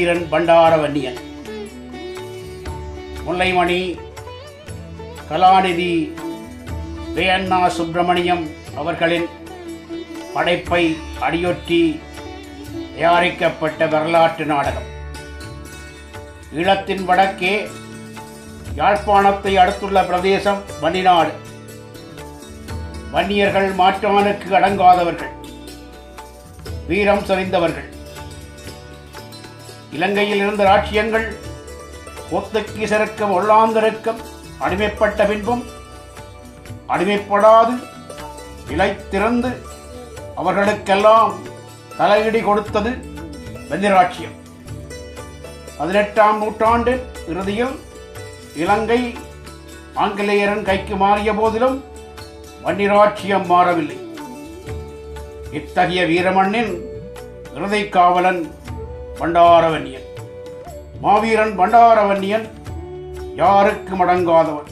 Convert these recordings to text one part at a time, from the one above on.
மாவீரன் பண்டாரவன்னியன், முல்லைமணி கலாநிதி வேண்ணா சுப்பிரமணியம் அவர்களின் படைப்பை அடியொற்றி தயாரிக்கப்பட்ட வரலாற்று நாடகம். ஈழத்தின் வடக்கே யாழ்ப்பாணத்தை அடுத்துள்ள பிரதேசம் வன்னிநாடு. வன்னியர்கள் மாற்றானுக்கு அடங்காதவர்கள், வீரம் செறிந்தவர்கள். இலங்கையில் இருந்த ராட்சியங்கள் போர்த்துகீசருக்கும் ஒல்லாந்தருக்கும் அடிமைப்பட்ட பின்பும் அடிமைப்படாது நிலைத்திருந்து அவர்களுக்கெல்லாம் தலையிடி கொடுத்தது வன்னிராட்சியம். 18ஆம் நூற்றாண்டு இறுதியில் இலங்கை ஆங்கிலேயரின் கைக்கு மாறிய போதிலும் வன்னிராட்சியம் மாறவில்லை. இத்தகைய வீரமண்ணின் இறுதி காவலன் பண்டாரவன்னியன். மாவீரன் பண்டாரவன்னியன் யாருக்கு அடங்காதவன்.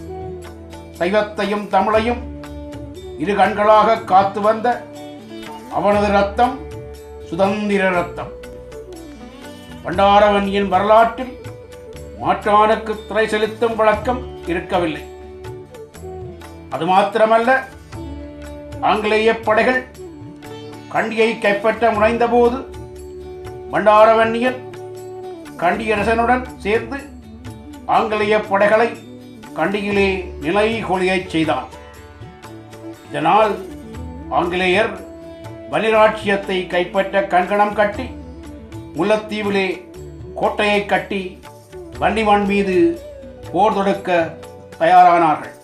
சைவத்தையும் தமிழையும் இரு கண்களாக காத்து வந்த அவனது ரத்தம் சுதந்திர ரத்தம். பண்டாரவன்னியன் வரலாற்றில் மாற்றானுக்கு திரை செலுத்தும் வழக்கம் இருக்கவில்லை. அது மாத்திரமல்ல, ஆங்கிலேய படைகள் கண்டியை கைப்பற்ற முனைந்த போது பண்டாரவன்னியன் கண்டியரசனுடன் சேர்ந்து ஆங்கிலேய படைகளை கண்டியிலே நிலை கொலியச் செய்தான். இதனால் ஆங்கிலேயர் வன்னிராட்சியத்தை கைப்பற்ற கங்கணம் கட்டி முல்லைத்தீவிலே கோட்டையை கட்டி வன்னிமண் மீது போர் தொடுக்க தயாரானார்கள்.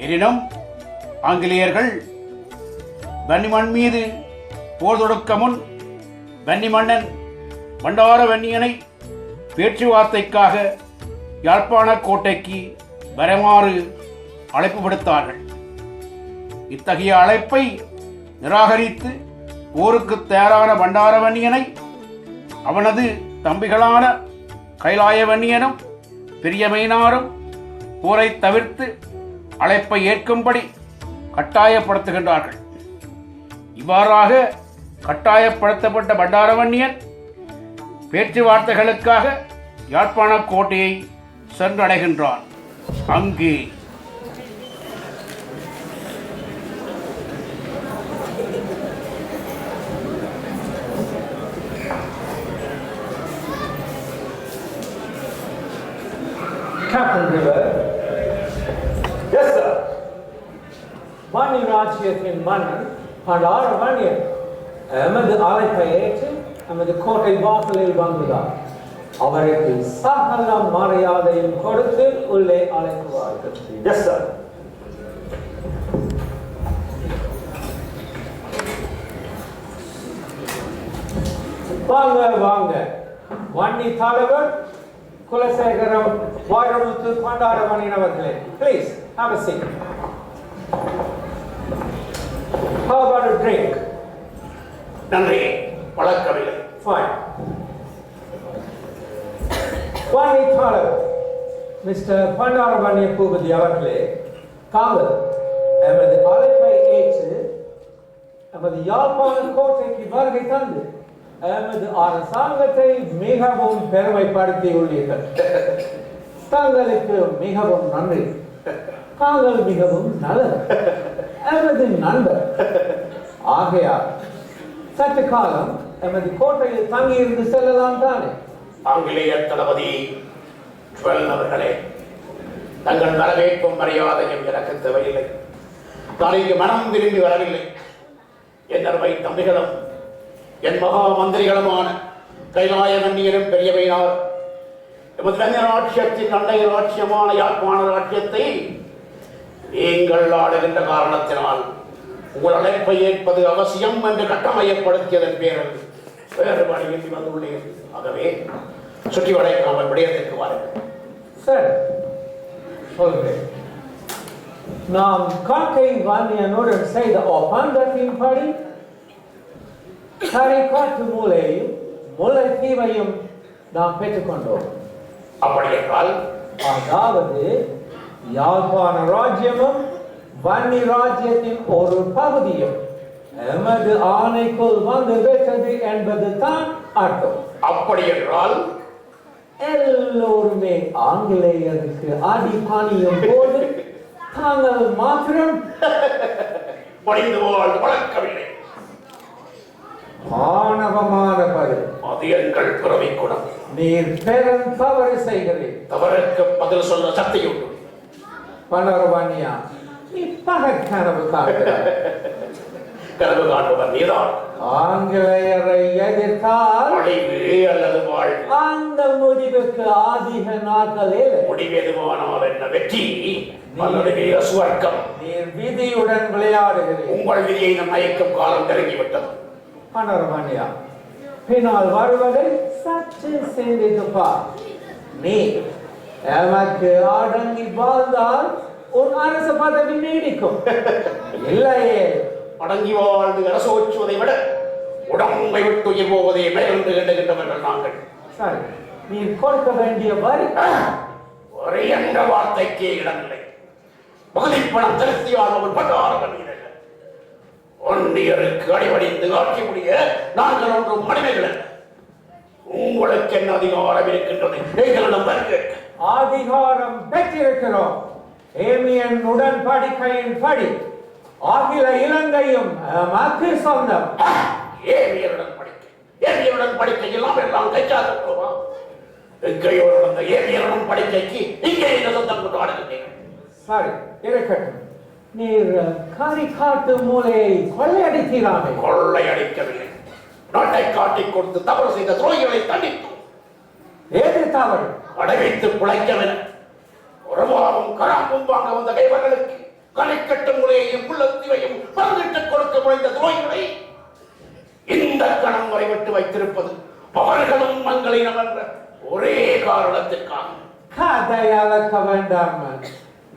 எனினும் ஆங்கிலேயர்கள் வன்னிமண் மீது போர் தொடுக்க முன் வன்னிமன்னன் பண்டாரவன்னியனை பேச்சுவார்த்தைக்காக யாழ்ப்பாண கோட்டைக்கு வருமாறு அழைப்பு விடுத்தார்கள். இத்தகைய அழைப்பை நிராகரித்து போருக்கு தயாரான பண்டாரவன்னியனை அவனது தம்பிகளான கைலாயவன்னியனும் பெரியமையினாரும் போரை தவிர்த்து அழைப்பை ஏற்கும்படி கட்டாயப்படுத்துகின்றார்கள். இவ்வாறாக கட்டாயப்படுத்தப்பட்ட பண்டாரவன்னியன் பேச்சுவார்த்தைகளுக்காக யாழ்ப்பாண கோட்டையை சென்றடைகின்றான். அங்கு Captain River. Yes, sir. Vani ராஜ்யத்தின் மன்னன் பண்டாரவன்னியன் எமது அழைப்பை ஏற்று எமது கோட்டை வாசலில் வந்துள்ளார். அவருக்கு சகல மரியாதையும் கொடுத்து உள்ளே அழைக்குவார்கள். Yes, sir. வாங்க வாங்க, வன்னி தலைவர் குலசேகரம் வைரமுத்து பண்டாரவன்னியன் அவர்களே, please have a seat. How about a drink? நன்றி, வழக்கவில்லை. Fine. வன்னி தலைவர் மிஸ்டர் பண்டாரவன்னிய பூபதி அவர்களே, தாங்கள் எமது அழைப்பை ஏற்று எமது யாழ்ப்பாண கோட்டைக்கு வருகை தந்து எமது அரசாங்கத்தை மிகவும் பெருமைப்படுத்தி உள்ளீர்கள். தங்களுக்கு மிகவும் நன்றி. தாங்கள் மிகவும் நல்லவர், எமது நண்பர். ஆகையால் சற்று காலம் எமது கோட்டையில் தங்கியிருந்து செல்லலாம் தானே? ஆங்கிலேய தளபதி அவர்களே, தங்கள் வரவேற்பும் மரியாதையும் எனக்கு தேவையில்லை. நான் இங்கு மனம் விரும்பி வரவில்லை. என் அருமை தம்பிகளும் என் மகா மந்திரிகளுமான கைலாயவன்னியரும் பெரியவையினார் எமது வன்னிராட்சியத்தின் அண்டைய ராட்சியமான யாழ்ப்பாண ராட்சியத்தை நீங்கள் ஆடுகின்ற காரணத்தினால் உங்கள் அழைப்பை ஏற்பது அவசியம் என்று கட்டமையப்படுத்தியதன் பேரில் வேறு வழியில் வந்துள்ளேன். ஆகவே சுற்றி வளைக்காமல் விடயத்திற்கு வாருங்கள். சரி, சொல்கிறேன். நாம் காக்கை வன்னியனுடன் செய்த ஒப்பந்தத்தின் படி கரைக்காட்டு மூலையும் முல்லைத்தீவையும் நாம் பெற்றுக்கொண்டோம். அப்படி என்றால், அதாவது யாழ்ப்பாண ராஜ்யமும் வன்னி ராஜ்யத்தின் ஒரு பகுதியும் எமது ஆணைக்குள் வந்து விட்டது என்பது தான் அர்த்தம். அப்படி என்றால் எல்லோருமே ஆங்கிலேயருக்கு அடிபாணியும் போது தாங்கள் மாத்திரம் பணிந்து வாழ்ந்து வளர்க்கவில்லை. ஆணவமான பதில். அது எங்கள் பிறவி குணம். நீர் பெரும் தவறு செய்கிறீர். தவறுக்கு பதில் சொல்ல சக்தி உண்டு. பனரவாணியா, நீ பல கனவு காண்கிறாய். கனவு காண்பவர் நீதான். ஆங்கிலேயரை எதிர்த்தால் அழிவு அல்லது வாழ்வு. அந்த முடிவுக்கு அதிக நாட்கள் இல்லை. முடிவு எதுவானால் என்ன? வெற்றி அல்லது வீர சுவர்க்கம். நீர் விதியுடன் விளையாடுகிறீர். உங்கள் விதியை நம் மயக்கும் காலம் நெருங்கிவிட்டது. பனரவாணியா, பின்னால் வருவதை சற்று சிந்தித்து பார். நீ எமக்கு அடங்கி வாழ்ந்தால் உன் அரசு பதவி நீடிக்கும். இல்லையே அடங்கி வாழ்ந்து அரசோச்சுவதை விட உடம்பை விட்டு உயிர் போவதே மேலென்று எண்ணுகின்றவர்கள் நாங்கள். சரி, நீ கொடுக்க வேண்டிய வரி ஒரே என்ற வார்த்தைக்கே இடமில்லை. பகுதிப்பணம் செலுத்தியாதவன் பட்டாரம் வீரர்கள் ஒன்றியருக்கு அடிபடிந்து ஆட்சி முடிய நாங்கள் ஒன்றும் மனிதர்கள் அல்ல. உங்களுக்கு என்ன அதிகாரம் இருக்கின்றது? எங்களிடம் வருக. அதிகாரம் பெற்றிருக்கிறோம். ஏமியன் உடன்படிக்கையின் படி அகில இலங்கையும் மக்கு சொந்தம். ஏமியருடன் படிக்கை, ஏமியருடன் படிக்கை எல்லாம் கைச்சாதா? எங்கையோருடன் ஏமியருடன் படிக்கைக்கு இங்கே என்ன சொந்தம் கொண்டு ஆடுகின்றீர்கள்? சரி, இருக்கட்டும். நீர் காரிக்காட்டு மூலையை கொள்ளையடிக்கிறானே. கொள்ளையடிக்கவில்லை. நாட்டை காட்டிக் கொடுத்து தவறு செய்த துரோகிகளை தண்டித்தோம். ஏது தவறு? அடைவைத்து பிழைக்கவென உறவாகவும் கராம்பும் வாங்க வந்த கைவர்களுக்கு கலைக்கட்டு முறையையும் உள்ளத்திவையும் பங்கிட்டுக் கொடுக்க முனைந்த துரோகிகளை இந்த கணம் வரை விட்டு வைத்திருப்பது அவர்களும் மங்களினம் என்ற ஒரே காரணத்திற்காக. கதை அளக்க வேண்டாம்.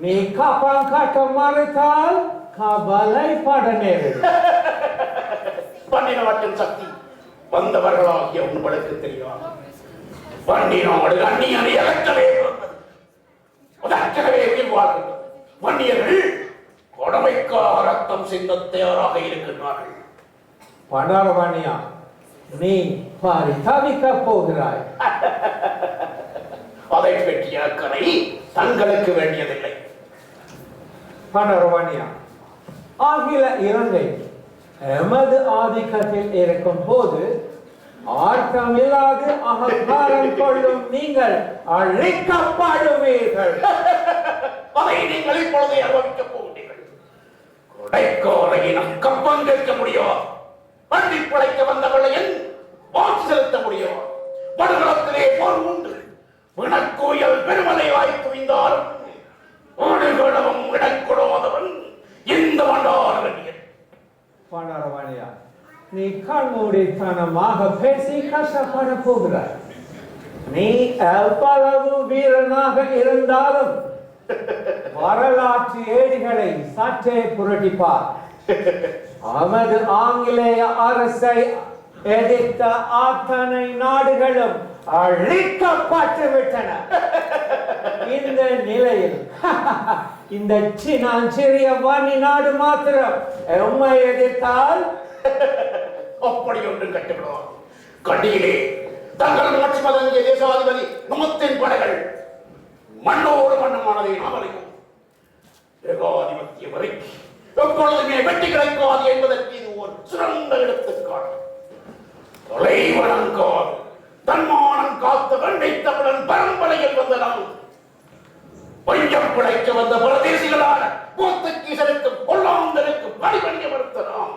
நீ காப்பான் காட்ட மறுத்தால் கவலைப்பட நேரிடும். பன்னினாட்டின் சக்தி வந்தவர்களாகிய உங்களுக்கு தெரியாது. பன்னினாடு அந்நியனை அகற்றவே பிறந்தது. அதற்கவே உயிர் வாழ்கிறது. வன்னியர்கள் கொடுமைக்காக ரத்தம் சிந்த தயாராக இருக்கின்றார்கள். பனரவாணியா, நீ பரிதவிக்க போகிறாய். அதை பற்றிய அக்கறை தங்களுக்கு வேண்டியதில்லை. பனரவாணியா, அகில இலங்கை எமது ஆதிக்கத்தில் இருக்கும் போது ஆட்டமில்லாது அகங்காரம் கொள்ளும் நீங்கள் அழிக்கப்படுவீர்கள். அதை நீங்கள் இப்பொழுது அனுபவிக்கப் போகிறீர்கள். கொடைக்கோரையினம் கப்பம் கேட்க முடியும். பள்ளி பிழைக்க வந்தவளையன் வாக்கு செலுத்த முடியும். வடுகளத்திலே போர் உண்டு. வினக்கோயல் பெருமலை வாய் துணிந்தாலும் ஓடுகளவும் இடக்கொடாதவன் இந்த வண்டார வேண்டியன். பனரவாணியா, நீ கண்மூடித்தனமாக பேசி கஷ்டப்பட போகிறாய். நீ எவ்வளவு வீரனாக இருந்தாலும் வரலாற்று ஏடுகளை சற்றே புரட்டிப்பார். நமது ஆங்கிலேய அரசை எதிர்த்த அத்தனை நாடுகளும் அழிக்கப்பட்டு விட்டன. இந்த நிலையில் இந்த சிறிய வன்னி நாடு மாத்திரம் எம்மை எதிர்த்தால் அப்படி ஒன்றும் கட்டுவிடுவார். கண்டியிலே தங்கள் ஆட்சி மதங்கிய தேசாதிபதி நமத்தின் படைகள் மண்ணோடு மண்ணமானதை நாம் அறிவோம். ஏகாதிபத்திய வரைக்கு எப்பொழுதுமே வெற்றி கிடைக்காது என்பதற்கு இது ஒரு சிறந்த எடுத்துக்காட்டு. தொலைவனங்காது தன்மானம் காத்த வெண்ணை தமிழன் பரம்பரையில் வந்த நாம் பஞ்சம் பிழைக்க வந்த பரதேசிகளான போர்த்துகீசருக்கும் கொல்லாந்தருக்கும் அடிபணிய மறுத்த நாம்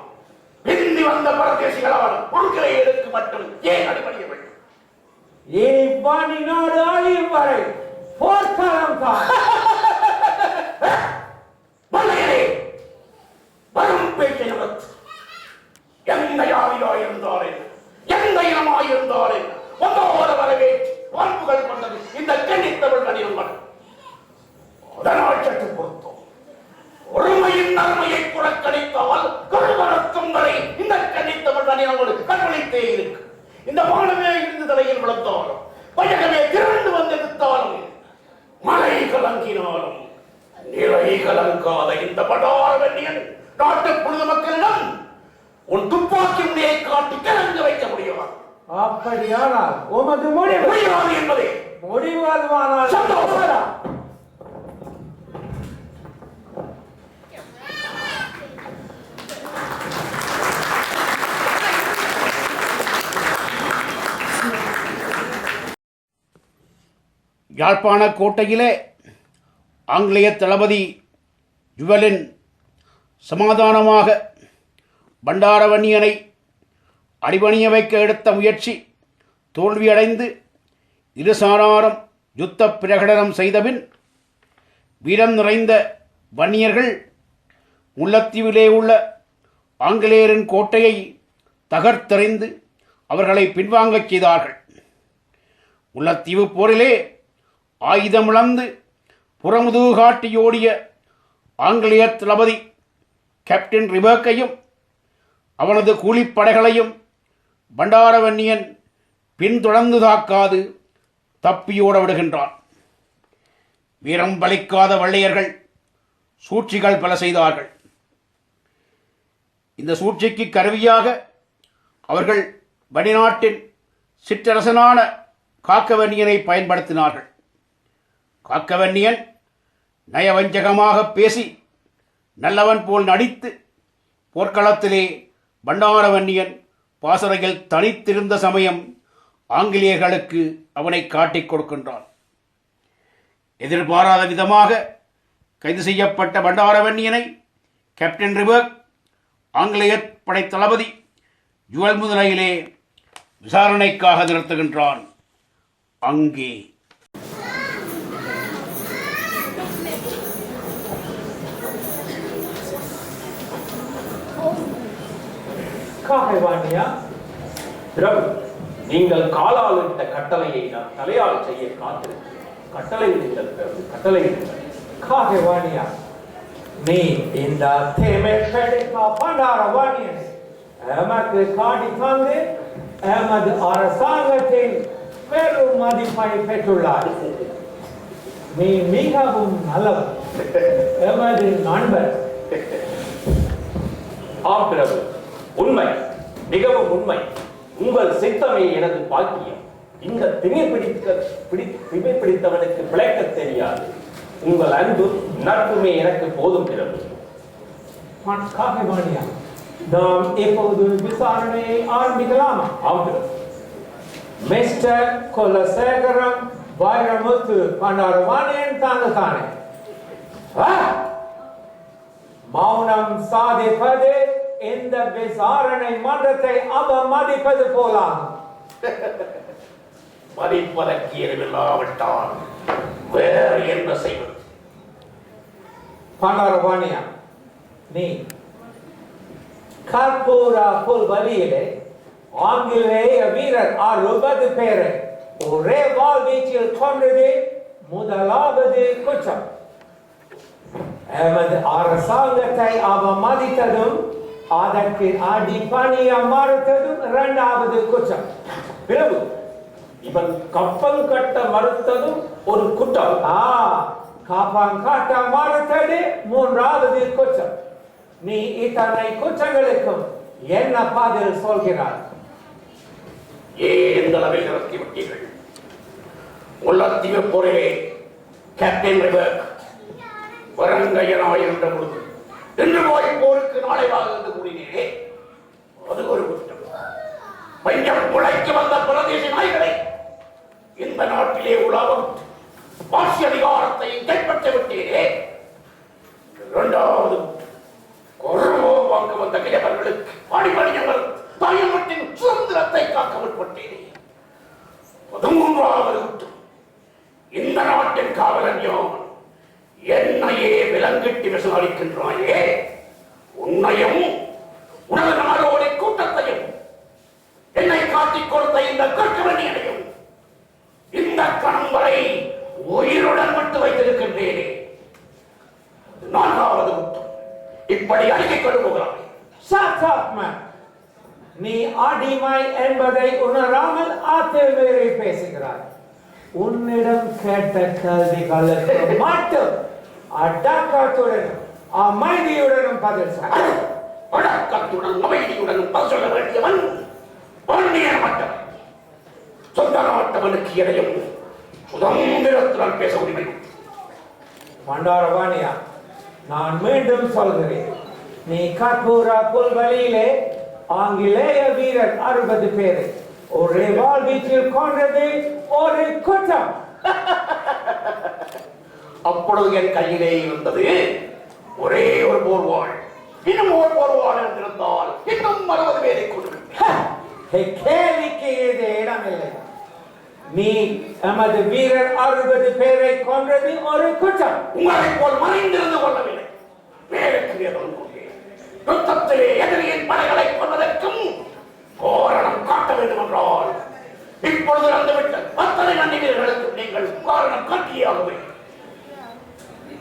பிந்தி வந்த பரதேசிகளான ஆங்கிலேயருக்கு மட்டும் ஏன் அடிபணிய வேண்டும்? வன்னி நாடு அழியும் வரை போர்க்காலம் தான். வரும் பேச்சை நிறுத்து. எந்த ஜாதியாயிருந்தால் என்ன, எந்த இனமாயிருந்தால் என்ன, ஒன்றோட வரவேற்று வாய்ப்புகள் கொண்டது இந்த கன்னித்தமிழ் கனியங்கள். அதனால் சற்று பொருத்தம். ஒருமையின் நன்மையை புறக்கணித்தால் கருவரக்கும் வரை இந்த கன்னித்தமிழ் கனியங்கள் கற்பழித்தே இருக்கு. இந்த மானமே இருந்து தலையில் விழுந்தாலும் பயகமே திரண்டு வந்தெடுத்தாலும் மலை கலங்கினாலும் நிலை கலங்காத இந்த படார வெண்ணியன் நாட்டு பொழுது மக்களிடம் உன் துப்பாக்கி முனையை காட்டி கலந்து வைக்க முடியுமா? அப்படியானால் உமது முடிவு முடியாது என்பதே முடிவு அதுவானால் சந்தோஷம். யாழ்ப்பாண கோட்டையிலே ஆங்கிலேய தளபதி ஜுவலின் சமாதானமாக பண்டாரவன்னியனை அடிபணிய வைக்க எடுத்த முயற்சி தோல்வியடைந்து இருசாராரும் யுத்த பிரகடனம் செய்தபின் வீரம் நிறைந்த வன்னியர்கள் முல்லைத்தீவிலே உள்ள ஆங்கிலேயரின் கோட்டையை தகர்த்தெறிந்து அவர்களை பின்வாங்கச் செய்தார்கள். முல்லைத்தீவு போரிலே ஆயுதமிழந்து புறமுதுகு காட்டியோடிய ஆங்கிலேய தளபதி கேப்டன் ரிபர்க்கையும் அவனது கூலிப்படைகளையும் பண்டாரவன்னியன் பின்தொடர்ந்து தாக்காது தப்பியோட விடுகின்றான். வீரம் பலிக்காத வெள்ளையர்கள் சூழ்ச்சிகள் பல செய்தார்கள். இந்த சூழ்ச்சிக்கு கருவியாக அவர்கள் வெளிநாட்டின் சிற்றரசனான காக்கவன்னியனை பயன்படுத்தினார்கள். காக்கவன்னியன் நயவஞ்சகமாக பேசி நல்லவன் போல் நடித்து போர்க்களத்திலே பண்டாரவன்னியன் பாசறையில் தனித்திருந்த சமயம் ஆங்கிலேயர்களுக்கு அவனை காட்டிக் கொடுக்கின்றான். எதிர்பாராத விதமாக கைது செய்யப்பட்ட பண்டாரவன்னியனை கேப்டன் ரிபர்க் ஆங்கிலேய படை தளபதி ஜுவல் முன்னிலையிலே விசாரணைக்காக நிறுத்துகின்றான். அங்கே காகவானியா பிரபு, நீங்கள் காலால் இட்ட கட்டளையை நான் தலையால் செய்ய காத்திருக்கிறேன். கட்டளையிடுங்கள் பிரபு, கட்டளையிடுங்கள். காகவானியா நீ இந்த தேமை பெடித்த பண்டாரவாணியனை எமக்கு காட்டி தந்து எமது அரசாங்கத்தின் பெரும் மதிப்பை பெற்றுள்ளார். நீ மிகவும் நல்லவர், எமது நண்பர். ஆம் பிரபு, உண்மை, மிகவும் உண்மை. உங்கள் சித்தமே எனது பாக்கியம். இந்த திமிர் பிடித்தவனுக்கு பிழைக்க தெரியாது. உங்கள் அன்பு நட்புமே எனக்கு போதும் பிரபு. காகவானியா நாம் இப்போது விசாரணையை ஆரம்பிக்கலாமா? ஆம் பிரபு. மிஸ்டர் குலசேகரம் வைரமுத்து பண்டாரவாணியன் தானே? மௌனம் சாதிப்பது இந்த விசாரணை மன்றத்தை அவமதிப்பது போலாகும். மதிப்பதற்கு எதுவில்லாவிட்டால் வேறு என்ன செய்வது? பண்டாரவாணியா நீ கற்பூரா புல்வெளியிலே ஆங்கிலேய வீரர் 60 பேரை ஒரே வாழ்வீச்சில் கொண்டது முதலாவது குற்றம். எமது அரசாங்கத்தை அவமதித்ததும் அதற்கு அடிபணிய மறுத்ததும் இரண்டாவது குற்றம். பிரபு, இவன் கப்பல் கட்ட மறுத்ததும் ஒரு குற்றம். கப்பல் கட்ட மறுத்தது மூன்றாவது குற்றம். நீ இத்தனை குற்றங்களுக்கும் என்ன பதில் சொல்கிறாய்? ஏன் இந்த அளவில் நிறுத்தி விட்டீர்கள்? முல்லைத்தீவு போரிலே கேப்டன் ரிபர்க் வரங்கையனாயிருந்த பொழுது இன்று போய் போருக்கு நாளை என்று கூறினீரே, அது ஒரு குற்றம். பஞ்சம் உழைக்க வந்த பிரதேச நாய்களை இந்த நாட்டிலே உலாவும் ஆட்சி அதிகாரத்தை கைப்பற்ற விட்டீரே, இரண்டாவது கொரோனா வாங்க வந்த கிழவர்களுக்கு அடிபணியங்கள் தாயமட்டின் சுதந்திரத்தை காக்க முற்பட்டீரே, 13வது குற்றம். இந்த நாட்டின் காவலன் யான் என்னையே விலங்கிட்டு விசாரிக்கின்றாயே, உன்னையும் உனது நாடோடி கூட்டத்தையும் என்னை காட்டிக் கொடுத்த இந்த கற்கவனியனையும் இந்த கணம் வரை உயிருடன் விட்டு வைத்திருக்கின்றேனே, 4வது குற்றம். இப்படி அறிக்கை கொண்டு போகிறாய். Shut up, man. நீ அடிமை என்பதை உணராமல் ஆத்திரமேறி பேசுகிறாய். உன்னிடம் கேட்ட கேள்விகளுக்கு மட்டும் அடக்கத்துடனும் அமைதியுடனும் பதில் சொல். அடக்க அடக்கத்துடன் அமைதியுடன் பதில் சொல்ல வேண்டியவன் மற்றவன். சொந்தமற்றவனுக்கு எதையும் சுதந்திரத்துடன் பேச உரிமை. பண்டாரவாணியா, நான் மீண்டும் சொல்கிறேன், நீ கற்பூரா புல்வெளியிலே ஆங்கிலேய வீரர் 60 பேரை ஒரே வாழ்வீச்சில் கொண்டது ஒரு குற்றம். அப்பொழுது என் கையிலே இருந்தது ஒரே ஒரு போர்வாள். இன்னும் ஒரு போர்வாள் இருந்திருந்தால் இன்னும் 60 பேரை கொண்டிருந்தேன். கேள்விக்கு இது இடமில்லை. நீ நமது வீரர் 60 பேரை கொன்றது ஒரு குற்றம். உங்களை போல் மறைந்திருந்து கொள்ளவில்லை. வேலைக்கு யுத்தத்திலே எதிரியின் படைகளை கொள்வதற்கும் காரணம் காட்ட வேண்டும் என்றால் இப்பொழுது நடந்துவிட்ட அத்தனை நன்றி வீரர்களுக்கு நீங்கள் காரணம் காட்டியாகவே.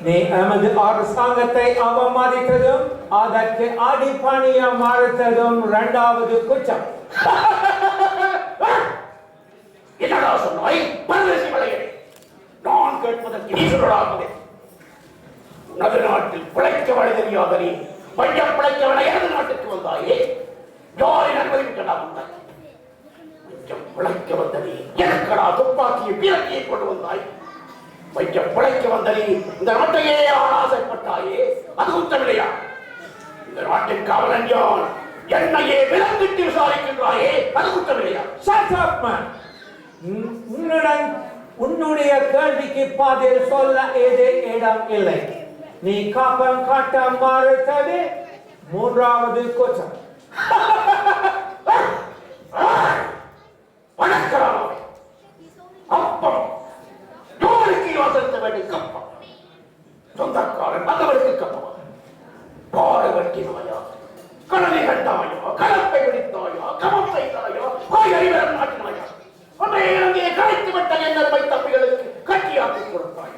நீ நமது அரசாங்கத்தை அவமதித்ததும் அதற்கு அடிப்பணியம் மறுத்ததும் 2வது குற்றம். என்னடா சொன்னாய்? பரதேசி மலையரே, நான் கேட்பதற்கு நீ சொல்லலாகவே. உனது நாட்டில் பிழைக்க வழி தெரியாத நீ பையன் பிழைக்க வழி எனது நாட்டுக்கு வந்தாயே, யாரின் அனுமதி விட்டடா வந்தாய்? பையன் பிழைக்க வந்த நீ எனக்கடா துப்பாக்கியை பீரக்கியை கொண்டு வந்தாய்? பையன் பிழைக்க வந்த நீ இந்த நாட்டையே ஆசைப்பட்டாயே, அது குற்றமில்லையா? இந்த நாட்டின் காவலன் யான், என்னையே விலங்கிட்டு விசாரிக்கின்றாயே, அது குற்றமில்லையா? Shut up, man. உன்னுடைய கேள்விக்கு பதில் சொல்ல ஏதே இடம் இல்லை. நீ காப்பம் காட்ட மறுத்தது 3வது குற்றம். வணக்கராமே, அப்பம் யாருக்கு யோசித்த வேண்டிய கப்பம்? சொந்தக்காரன் வந்தவருக்கு கப்பமா? பாறை வெட்டினாயா, கடலை கண்டாயா, கலப்பை பிடித்தாயா, கமம் செய்தாயா, காய்கறி விரம் நாட்டினாயா, உன்னை அங்கே கரைத்து விட்ட எண்ணர்மை தம்பிகளுக்கு கட்டியாக்கி கொடுத்தாய்.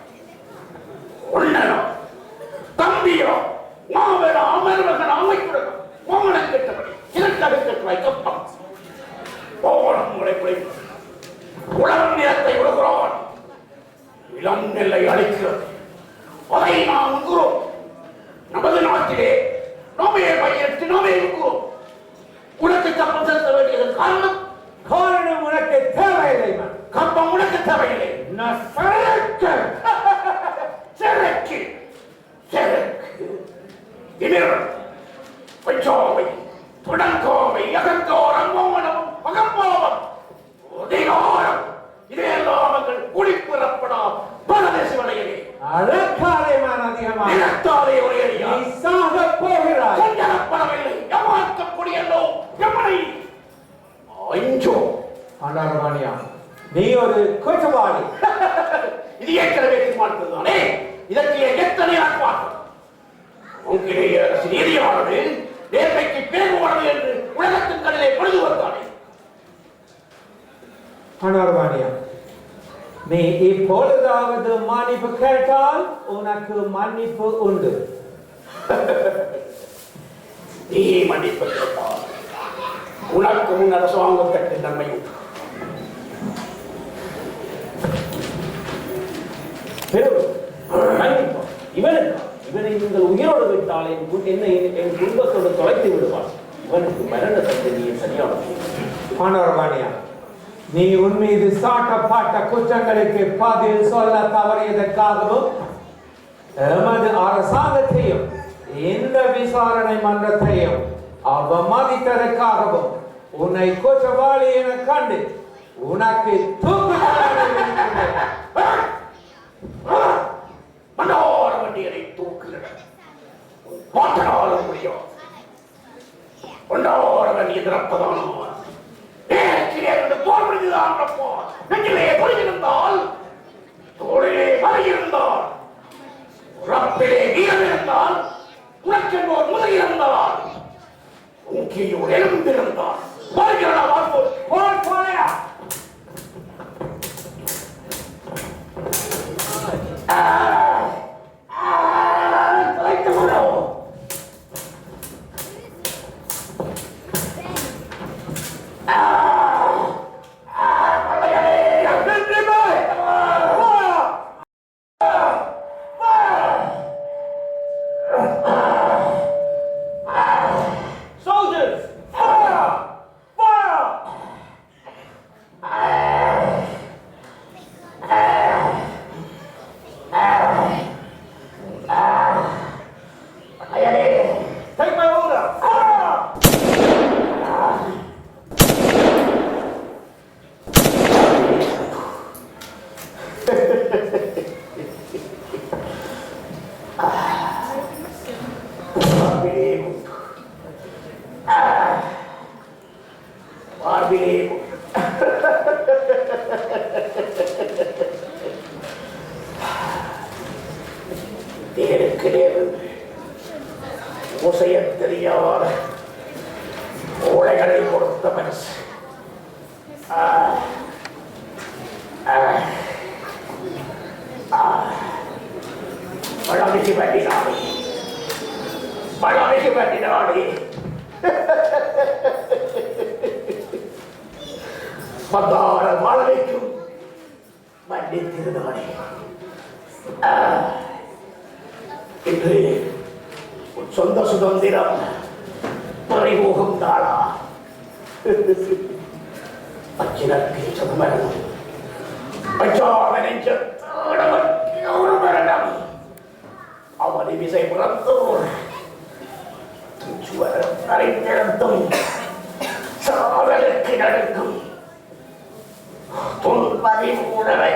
ஒன்னனா தம்பியோ மாவேடா அமர்வகன் அமைப்புடன் மோகனம் கெட்டபடி இதற்காக கட்டுவாய் கப்பம். போனம் உங்களை குறைப்பு உலகம் நிலத்தை விடுகிறான், இளம் நெல்லை அழிக்கிறது. அதை நாம் உண்கிறோம். நமது நாட்டிலே நோமையை பயிரிட்டு நோமையை உண்கிறோம். உனக்கு கப்பம் செலுத்த வேண்டியதன் காரணம் உனக்கு தேவையில்லை. கப்பம் உனக்கு தேவையில்லை. செருக்கு இமிரன் பஞ்சாவை தொடங்கோவை அகங்கோரம் மோகனம் மகம்பாவம் அதிகாரம் இதையெல்லாம் அவர்கள் குடிப்புறப்படா பரதேசி வலையிலே அழகாலைமான அதிகமாக நிலத்தாலே ஒரே அடியா நீ சாக போகிறாய். கொஞ்சப்படவில்லை. எமாற்றம் கொடியல்லோ எமனை அஞ்சோ. பண்டாரவாணியா, நீ ஒரு குற்றவாளி. இது ஏற்கனவே தீர்மானித்ததுதானே. இதற்கு எத்தனை ஆட்பாட்டம்? உங்களுடைய அரசு நீதியானது நேர்மைக்கு பேர் போனது என்று உலகத்தின் கடலை பொழுது வந்தானே. பண்டாரவாணியா, நீ இப்பொழுதாவது மன்னிப்பு கேட்டால் உனக்கு மன்னிப்பு உண்டு. நீ மன்னிப்பு கேட்டால் உனக்கு முன் அரசாங்கத்திற்கு நன்மை உண்டு. இவனை நீங்கள் உயிரோடு விட்டால் என் குடும்பத்தோடு தொலைத்து விடுவார். இவனுக்கு மரண தண்டனையை சரியானது. பண்டாரவாணியா, நீ உன் மீது சாட்டப்பட்ட குற்றங்களுக்கு பதில் சொல்ல தவறியதற்காகவும் எமது அரசாங்கத்தையும் இந்த விசாரணை மன்றத்தையும் அவமதித்ததற்காகவும் உன்னை குற்றவாளி என கண்டு உனக்கு தூக்கு மனோர வண்டியரை தூக்குகிறார். மாற்றனாலும் முடியும். ஒன்றோரவன் எதிர்ப்பதானோ போர் முடிந்துதான் நடப்போம். நெஞ்சிலே பொறியிருந்தால், தோளிலே மலை இருந்தால், உறப்பிலே வீரம் இருந்தால், உனக்கென்றோர் முதல் இருந்தால், உங்கியோர் எழுந்திருந்தால் வருகிறதா வாழ்ப்போம். போர் போலையா மார்பிலே குத்து. மார்பிலே குத்து. தேருக்கு நேர்ந்து ஓசைய தெரியாத ஓலைகளை கொடுத்த மனசு. பழமிக்கு பண்ணினானே, பழமிக்கு பண்ணினானே. பத்தார மாணவிக்கும் மன்னித்திருந்தானே. இன்று உன் சொந்த சுதந்திரம் பறிபோகும் நாளா? அச்சினத்தை சொந்தமரணம், அச்சாம நெஞ்சத்தோடவன் ஒரு மரணம். அவனை விசை புறத்தோர் சுவரம் அரைத்திருந்தும் சாதலுக்கு நடுக்கும் துன்பதி உணவை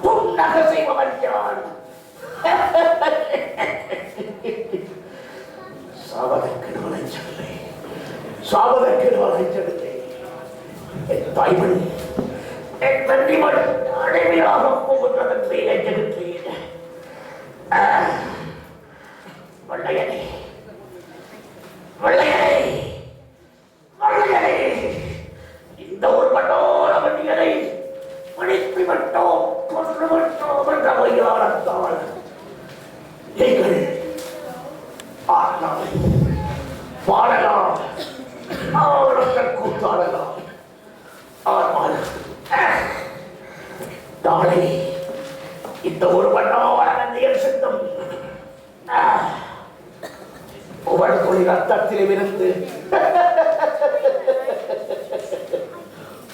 புன்னக செய்பவன் யான். சாவதற்கு நாளை சொல்லை, சாவதற்கு நாளை சொல்லை. என் தாய்மணி, என் தன்னிமண் அடைமையாக போகின்றதற்கு எஞ்சிருக்கிறேன். வள்ளையனே, வள்ளையனே, வள்ளையனே, இந்த ஒரு பட்டோர வண்டியனை பணித்து விட்டோம், கொன்று விட்டோம் என்ற வையாரத்தால் நீங்கள் ஆடலாம், பாடலாம், ஆடங்கள் கூத்தாடலாம். ஆனால் நாளை இந்த ஒரு பட்டோர வண்டியன் சித்தம் உங்கள் தொழில் ரத்தத்திலும் இருந்து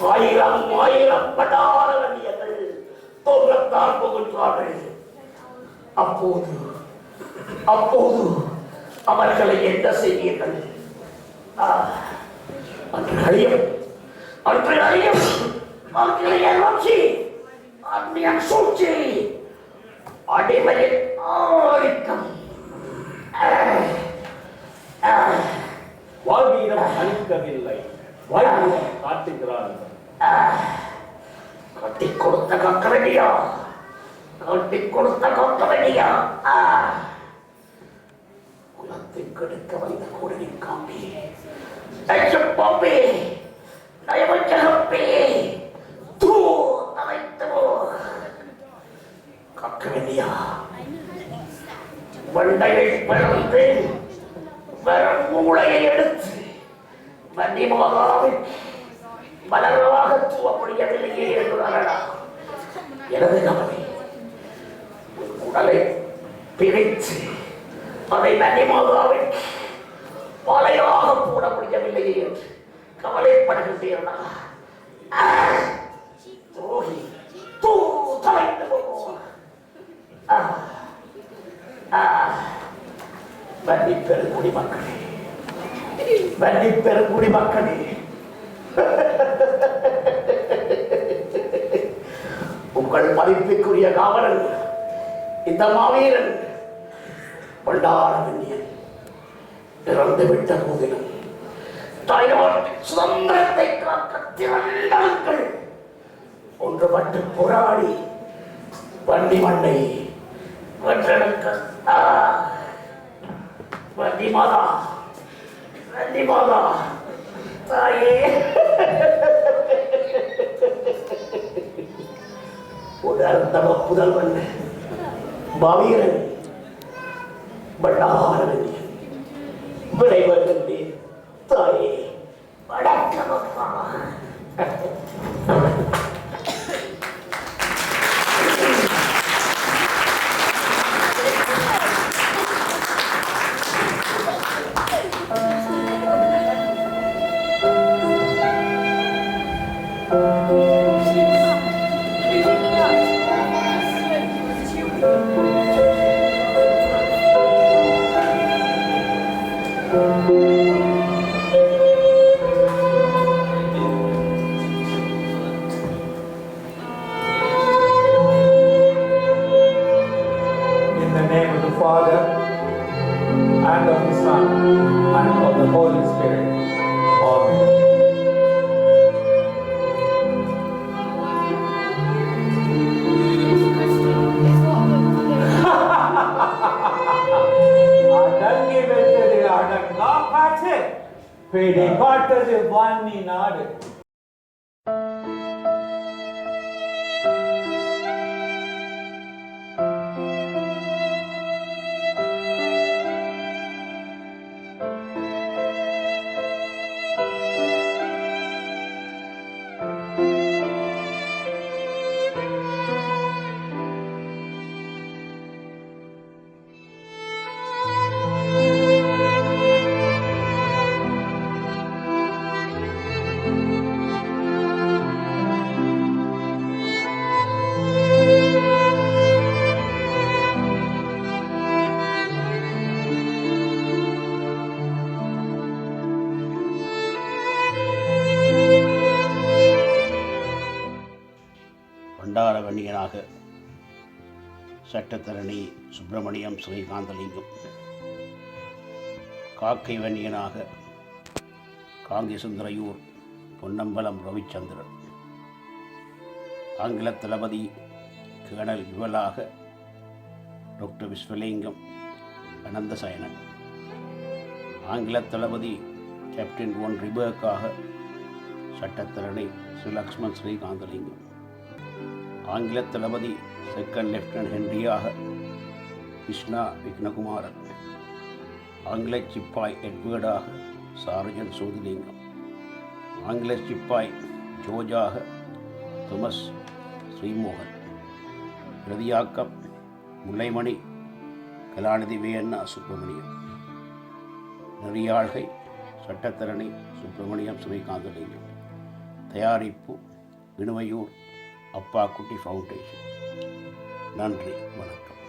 ஆயிரம் ஆயிரம் பட்டார வண்டியர்கள் தோன்றத்தான் போகின்றார்கள். அப்போது அப்போது அவர்களை என்ன செய்வீர்கள்? அன்று அழியும், அன்று அழியும் அன்றைய நோக்கி அந்நியன் சூழ்ச்சி அடிமையின் ஆதிக்கம். வாழ்வீரம் அளிக்கவில்லை, வாழ்வீரம் காட்டுகிறார்கள். கட்டி கொடுத்த கக்கவெடியா, கட்டி கொடுத்த கக்கவெடியா. குலத்தை கெடுக்க வந்த கூடலின் காம்பி, பாம்பே, நயவஞ்சகப்பே, தூ அமைத்தவோ கக்கவெடியா. வண்டையை பிளந்து வெறும் மூளையை எடுத்து மன்னிமாதாவில் மலராக தூவ முடியவில்லையே என்றாரா? எனது கவலை உடலை பிரித்து அதை மன்னிமாதாவில் மலையாக போட முடியவில்லையே என்று கவலைப்படுகின்றீர்களா? துரோகி, தூ தலைந்து போவோம். வன்னி பெருங்குடி மக்களே, வன்னி பெருங்குடி மக்களே, உங்கள் மதிப்பிற்குரிய காவலன் இந்த மாவீரன் பண்டார வன்னியன் இறந்து விட்ட போதிலும் தாய்நாட்டின் சுதந்திரத்தை காக்க திரண்டவர்கள் ஒன்றுபட்டு போராடி வன்னி மண்ணை வென்றெடுக்க. வன்னி மாதா, வன்னி மாதா தாயே, உணர்ந்தவ புதல்வன் மாவீரன் பண்டார வன்னியன் விளைவென்றேன் தாயே. வணக்கமப்பா. In the name of the Father, and of the Holy Spirit. Amen. அடங்கி வைத்தது அடங்கா காற்று, பிடி பாட்டது வாணி நாடு. பண்டாரவன்னியனாக சட்டத்தரணி சுப்பிரமணியம் ஸ்ரீகாந்தலிங்கம், காக்கை வன்னியனாக காங்கிசுந்தரையூர் பொன்னம்பலம் ரவிச்சந்திரன், ஆங்கில தளபதி கேர்னல் விவலாக டாக்டர் விஸ்வலிங்கம் அனந்தசயனன், ஆங்கில தளபதி கேப்டன் ஒன் ரிபர்க்காக சட்டத்தரணி சுலக்ஷ்மன் ஸ்ரீகாந்தலிங்கம், ஆங்கில தளபதி செகண்ட் லெப்டினன்ட் ஹென்ரியாக கிருஷ்ணா விக்னகுமாரன், ஆங்கில சிப்பாய் எட்வர்டாக சார்ஜன் சோதிலிங்கம், ஆங்கில சிப்பாய் ஜோஜாக தொமஸ் ஸ்ரீமோகன், பிரதியாக்கம் முல்லைமணி கலாநிதி வேண்ணா சுப்பிரமணியம், நெறியாள்கை சட்டத்தரணி சுப்பிரமணியம் ஸ்ரீகாந்தலிங்கம், தயாரிப்பு வினுவையூர் அப்பா குட்டி ஃபவுண்டேஷன். நன்றி, வணக்கம்.